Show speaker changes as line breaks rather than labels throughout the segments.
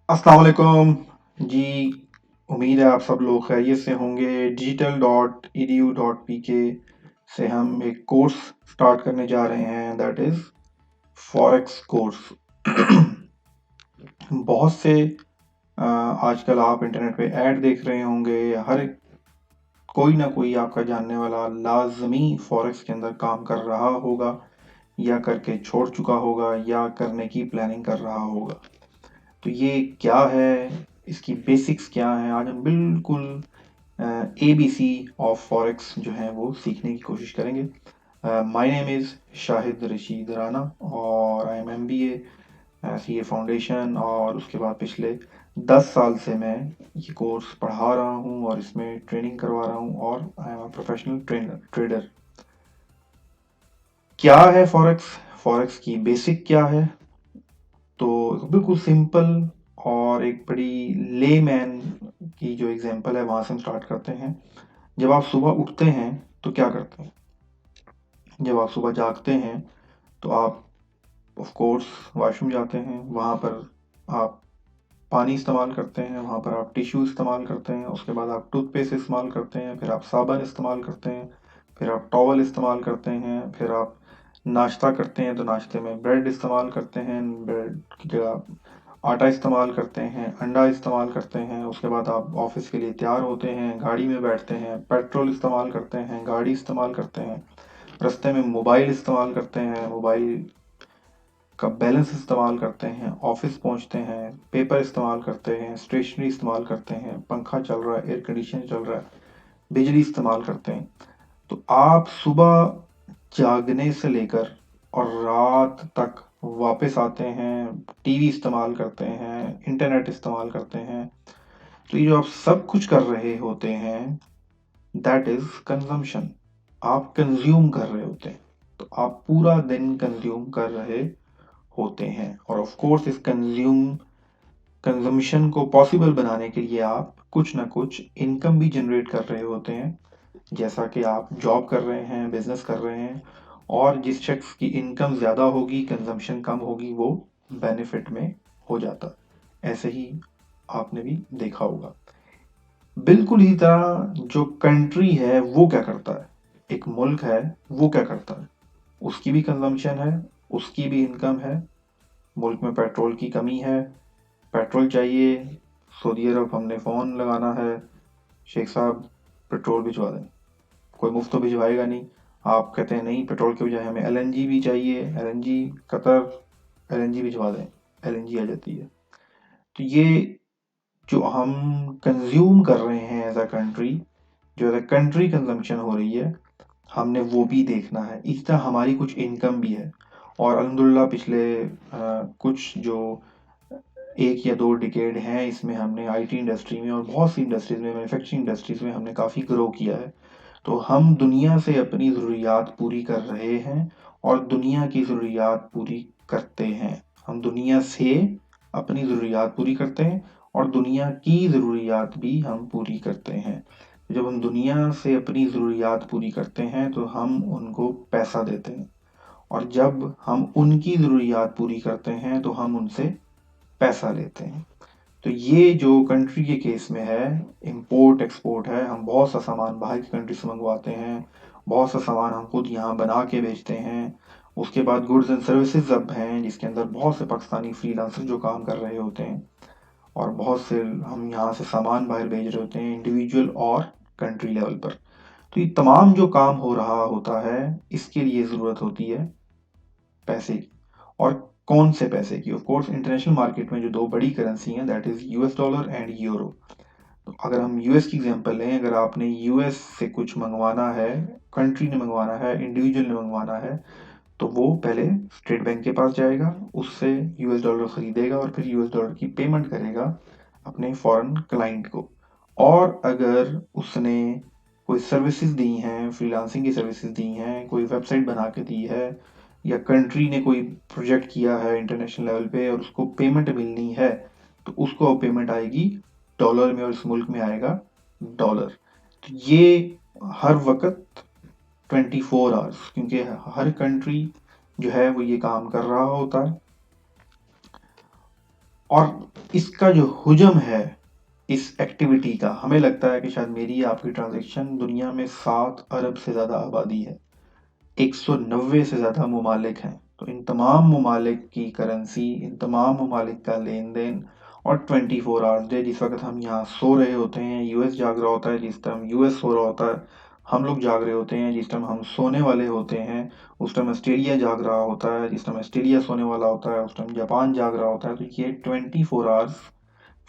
अस्सलाम वालेकुम जी। उम्मीद है आप सब लोग खैरियत से होंगे। digital.edu.pk से हम एक कोर्स स्टार्ट करने जा रहे हैं, दैट इज़ फॉरेक्स कोर्स। बहुत से आजकल आप इंटरनेट पे ऐड देख रहे होंगे, हर कोई ना कोई आपका जानने वाला लाजमी फॉरेक्स के अंदर काम कर रहा होगा, या करके छोड़ चुका होगा, या करने की प्लानिंग कर रहा होगा। तो ये क्या है, इसकी बेसिक्स क्या हैं, आज हम बिल्कुल ABC ऑफ फॉरेक्स जो है वो सीखने की कोशिश करेंगे। My name is Shahid Rashid Rana, और I am MBA C A foundation, और उसके बाद पिछले 10 साल से मैं ये कोर्स पढ़ा रहा हूँ और इसमें ट्रेनिंग करवा रहा हूँ, और I am a professional trader. क्या है फॉरेक्स, फॉरेक्स की बेसिक क्या है? तो बिल्कुल सिंपल और एक बड़ी लेमैन की जो एग्जांपल है वहां से हम स्टार्ट करते हैं। जब आप सुबह उठते हैं तो क्या करते हैं? जब आप सुबह जागते हैं तो आप ऑफ कोर्स वॉशरूम जाते हैं, वहां पर आप पानी इस्तेमाल करते हैं, वहां पर आप टिश्यू इस्तेमाल करते हैं, उसके बाद आप टूथपेस्ट इस्तेमाल करते हैं, फिर आप साबुन इस्तेमाल करते हैं, फिर आप टॉवल इस्तेमाल करते हैं, फिर आप नाश्ता करते हैं तो नाश्ते में ब्रेड इस्तेमाल करते हैं, ब्रेड की जगह आप आटा इस्तेमाल करते हैं, अंडा इस्तेमाल करते हैं। उसके बाद आप ऑफिस के लिए तैयार होते हैं, गाड़ी में बैठते हैं, पेट्रोल इस्तेमाल करते हैं, गाड़ी इस्तेमाल करते हैं, रास्ते में मोबाइल इस्तेमाल करते हैं, मोबाइल का बैलेंस इस्तेमाल करते हैं, ऑफिस पहुंचते हैं, पेपर इस्तेमाल करते हैं, स्टेशनरी इस्तेमाल करते हैं, पंखा चल रहा है, एयर कंडीशन चल रहा है, बिजली इस्तेमाल करते हैं। तो आप सुबह जागने से लेकर और रात तक वापस आते हैं, टीवी इस्तेमाल करते हैं, इंटरनेट इस्तेमाल करते हैं। तो ये जो आप सब कुछ कर रहे होते हैं, दैट इज कंजम्पशन। आप कंज्यूम कर रहे होते हैं। तो आप पूरा दिन कंज्यूम कर रहे होते हैं, और ऑफ कोर्स इस कंजम्पशन को पॉसिबल बनाने के लिए आप कुछ ना कुछ इनकम भी जनरेट कर रहे होते हैं। जैसा कि आप जॉब कर रहे हैं, बिजनेस कर रहे हैं, और जिस शख्स की इनकम ज़्यादा होगी, कंजम्पशन कम होगी, वो बेनिफिट में हो जाता है। ऐसे ही आपने भी देखा होगा। बिल्कुल ही तरह जो कंट्री है वो क्या करता है, एक मुल्क है वो क्या करता है, उसकी भी कंजम्पशन है, उसकी भी इनकम है। मुल्क में पेट्रोल की कमी है, पेट्रोल चाहिए, सऊदी अरब हमने फ़ोन लगाना है, शेख साहब पेट्रोल भिजवा दें। कोई मुफ्त तो भिजवाएगा नहीं। आप कहते हैं नहीं, पेट्रोल के बजाय हमें LNG भी चाहिए, LNG कतर LNG भिजवा दें, LNG आ जाती है। तो ये जो हम कंज्यूम कर रहे हैं एज अ कंट्री, जो एज अ कंट्री कंजम्पशन हो रही है, हमने वो भी देखना है। इस तरह हमारी कुछ इनकम भी है, और अल्हम्दुलिल्लाह पिछले कुछ जो 1 या 2 डिकेड हैं, इसमें हमने IT इंडस्ट्री में और बहुत सी इंडस्ट्रीज में, मैन्युफैक्चरिंग इंडस्ट्रीज में हमने काफ़ी ग्रो किया है। तो हम दुनिया से अपनी ज़रूरियात पूरी कर रहे हैं, और दुनिया की ज़रूरियात पूरी करते हैं। हम दुनिया से अपनी ज़रूरियात पूरी करते हैं, और दुनिया की ज़रूरियात भी हम पूरी करते हैं। जब हम दुनिया से अपनी ज़रूरियात पूरी करते हैं तो हम उनको पैसा देते हैं, और जब हम उनकी ज़रूरियात पूरी करते हैं तो हम उनसे पैसा लेते हैं। तो ये जो कंट्री के केस में है, इंपोर्ट एक्सपोर्ट है। हम बहुत सा सामान बाहर की कंट्री से मंगवाते हैं, बहुत सा सामान हम खुद यहाँ बना के बेचते हैं। उसके बाद गुड्स एंड सर्विसेज अब हैं, जिसके अंदर बहुत से पाकिस्तानी फ्रीलांसर जो काम कर रहे होते हैं, और बहुत से हम यहाँ से सामान बाहर भेज रहे होते हैं, इंडिविजुअल और कंट्री लेवल पर। तो ये तमाम जो काम हो रहा होता है, इसके लिए ज़रूरत होती है पैसे की। और कौन से पैसे की? ऑफ कोर्स इंटरनेशनल मार्केट में जो दो बड़ी करेंसी हैं, that is US dollar and euro. तो अगर हम US की एग्जांपल लें, अगर आपने US से कुछ मंगवाना है, कंट्री ने मंगवाना है, इंडिविजुअल ने मंगवाना है, तो वो पहले स्टेट बैंक के पास जाएगा, उससे US डॉलर खरीदेगा, और फिर US डॉलर की पेमेंट करेगा अपने फॉरेन क्लाइंट को। और अगर उसने कोई सर्विसेज दी हैं, फ्रीलांसिंग की सर्विसेज दी हैं, कोई वेबसाइट बना के दी है, या कंट्री ने कोई प्रोजेक्ट किया है इंटरनेशनल लेवल पे और उसको पेमेंट मिलनी है, तो उसको पेमेंट आएगी डॉलर में, और इस मुल्क में आएगा डॉलर। तो ये हर वक्त 24 आवर्स, क्योंकि हर कंट्री जो है वो ये काम कर रहा होता है। और इसका जो हुजम है इस एक्टिविटी का, हमें लगता है कि शायद मेरी आपकी ट्रांजैक्शन, दुनिया में 7 अरब से ज़्यादा आबादी है, 190 से ज़्यादा ममालिक हैं, तो इन तमाम ममालिक की करेंसी, इन तमाम ममालिक का लेन देन, और 24 आवर्स डे, जिस वक्त हम यहाँ सो रहे होते हैं, यूएस जाग रहा होता है, जिस टाइम यूएस सो रहा होता है, हम लोग जाग रहे होते हैं, जिस टाइम हम सोने वाले होते हैं उस टाइम ऑस्ट्रेलिया जाग रहा होता है, जिस टाइम ऑस्ट्रेलिया सोने वाला होता है उस टाइम जापान जाग रहा होता है। तो ये 24 आवर्स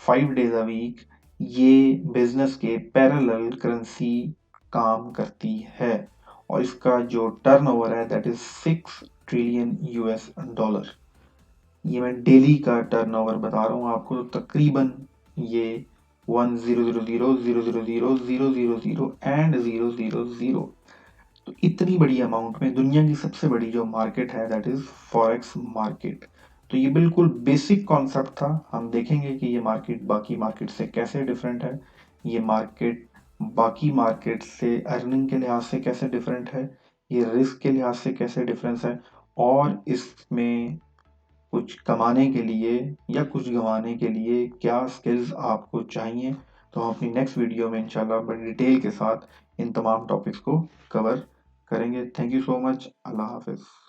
5 डेज अ वीक ये बिजनेस के पैरेलल करेंसी काम करती है, और इसका जो टर्नओवर है that is 6 trillion US dollar. ये मैं डेली का टर्नओवर बता रहा हूँ आपको, तो तकरीबन ये 1000000000 एंड 000, तो इतनी बड़ी अमाउंट में दुनिया की सबसे बड़ी जो मार्केट है दैट इज फॉरेक्स मार्केट। तो ये बिल्कुल बेसिक कॉन्सेप्ट था। हम देखेंगे कि ये मार्केट बाकी मार्केट से कैसे डिफरेंट है, ये मार्केट बाकी मार्केट से अर्निंग के लिहाज से कैसे डिफरेंट है, ये रिस्क के लिहाज से कैसे डिफरेंस है, और इसमें कुछ कमाने के लिए या कुछ गंवाने के लिए क्या स्किल्स आपको चाहिए। तो हम अपनी नेक्स्ट वीडियो में इंशाल्लाह बड़ी डिटेल के साथ इन तमाम टॉपिक्स को कवर करेंगे। Thank you so much. अल्लाह हाफिज़।